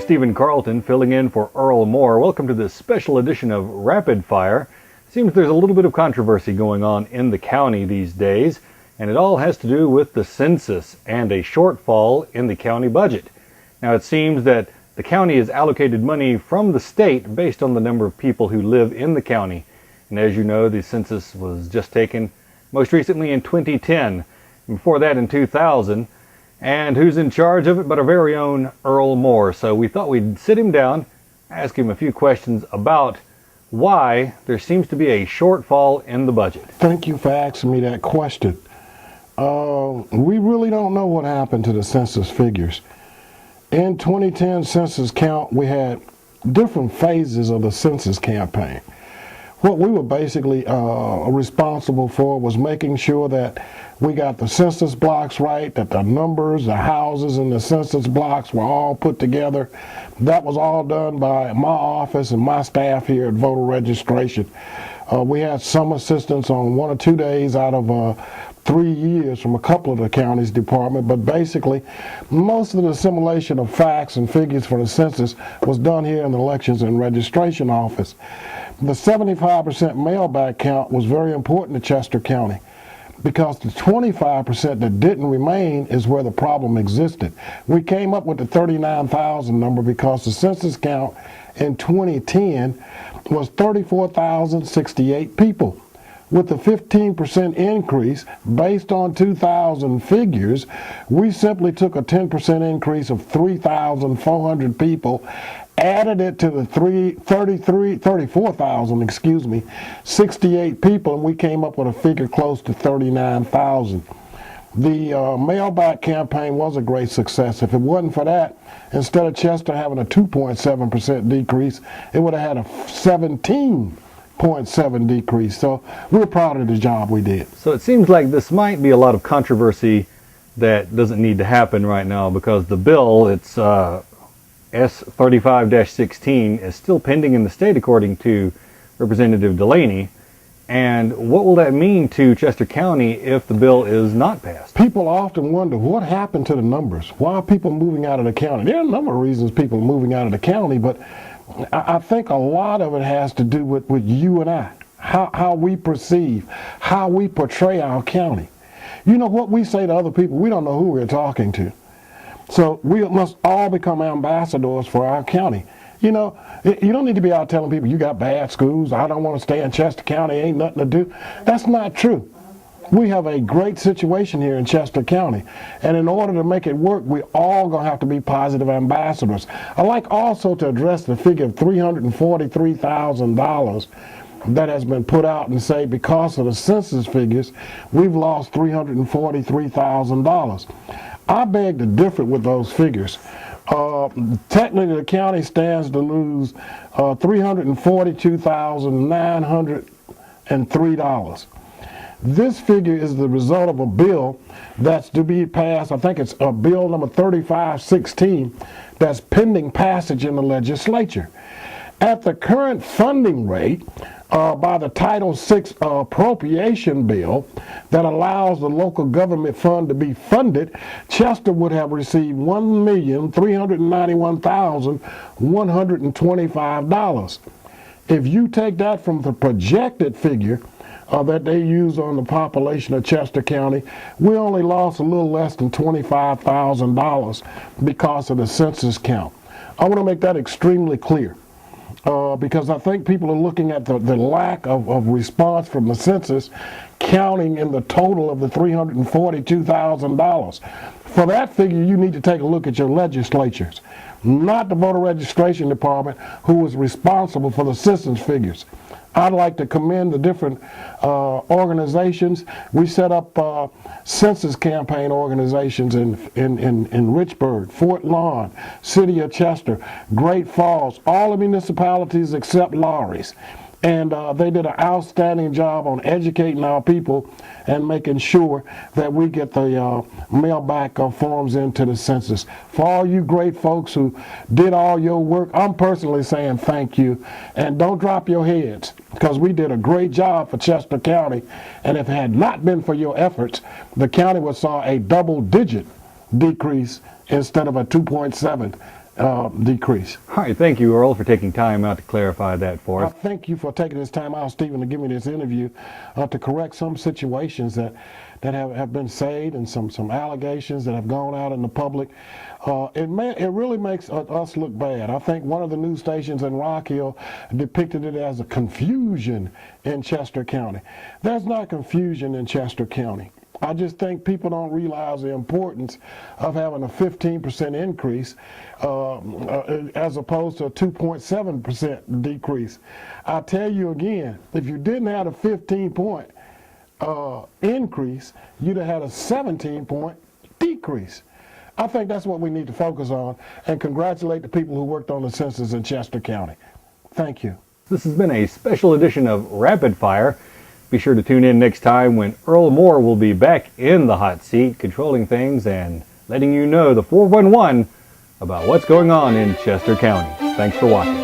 Stephen Carlton, filling in for Earl Moore. Welcome to this special edition of Rapid Fire. Seems there's a little bit of controversy going on in the county these days, and it all has to do with the census and a shortfall in the county budget. Now, it seems that the county has allocated money from the state based on the number of people who live in the county. And as you know, the census was just taken most recently in 2010, and before that in 2000. And who's in charge of it but our very own Earl Moore. So we thought we'd sit him down, ask him a few questions about why there seems to be a shortfall in the budget. Thank you for asking me that question. We really don't know what happened to the census figures. In 2010 census count, we had different phases of the census campaign. What we were basically responsible for was making sure that we got the census blocks right, that the numbers, the houses in the census blocks were all put together. That was all done by my office and my staff here at voter registration. We had some assistance on 1 or 2 days out of 3 years from a couple of the county's department, but basically most of the assimilation of facts and figures for the census was done here in the elections and registration office. The 75% mail-back count was very important to Chester County, because the 25% that didn't remain is where the problem existed. We came up with the 39,000 number because the census count in 2010 was 34,068 people. With the 15% increase based on 2000 figures, we simply took a 10% increase of 3,400 people, added it to the 34,000, 68 people, and we came up with a figure close to 39,000. The mailback campaign was a great success. If it wasn't for that, instead of Chester having a 2.7% decrease, it would have had a 17.7 decrease. So we're proud of the job we did. So it seems like this might be a lot of controversy that doesn't need to happen right now, because the bill, it's S35-16, is still pending in the state according to Representative Delaney. And what will that mean to Chester County if the bill is not passed? People often wonder what happened to the numbers. Why are people moving out of the county? There are a number of reasons people are moving out of the county, but I think a lot of it has to do with you and I, how we perceive, how we portray our county. You know, what we say to other people, we don't know who we're talking to. So we must all become ambassadors for our county. You know, you don't need to be out telling people you got bad schools, I don't want to stay in Chester County, ain't nothing to do. That's not true. We have a great situation here in Chester County, and in order to make it work, we all gonna have to be positive ambassadors. I'd like also to address the figure of $343,000 that has been put out and say because of the census figures, we've lost $343,000. I beg to differ with those figures. Technically, the county stands to lose $342,903. This figure is the result of a bill that's to be passed. I think it's bill number 3516 that's pending passage in the legislature. At the current funding rate, by the Title VI appropriation bill that allows the local government fund to be funded, Chester would have received $1,391,125. If you take that from the projected figure that they use on the population of Chester County, we only lost a little less than $25,000 because of the census count. I want to make that extremely clear. Because I think people are looking at the lack of response from the census, counting in the total of the $342,000. For that figure, you need to take a look at your legislatures, not the voter registration department, who was responsible for the census figures. I'd like to commend the different organizations. We set up census campaign organizations in Richburg, Fort Lawn, City of Chester, Great Falls, all the municipalities except Lawry's. And they did an outstanding job on educating our people and making sure that we get the mail-back forms into the census. For all you great folks who did all your work, I'm personally saying thank you. And don't drop your heads, because we did a great job for Chester County. And if it had not been for your efforts, the county would saw a double-digit decrease instead of a 2.7 decrease. All right, thank you, Earl, for taking time out to clarify that for I us. thank you for taking this time out, Stephen, to give me this interview to correct some situations that have been said and some allegations that have gone out in the public. It really makes us look bad. I think one of the news stations in Rock Hill depicted it as a confusion in Chester County. There's not confusion in Chester County. I just think people don't realize the importance of having a 15% increase as opposed to a 2.7% decrease. I tell you again, if you didn't have a 15-point increase, you'd have had a 17-point decrease. I think that's what we need to focus on, and congratulate the people who worked on the census in Chester County. Thank you. This has been a special edition of Rapid Fire. Be sure to tune in next time when Earl Moore will be back in the hot seat, controlling things and letting you know the 411 about what's going on in Chester County. Thanks for watching.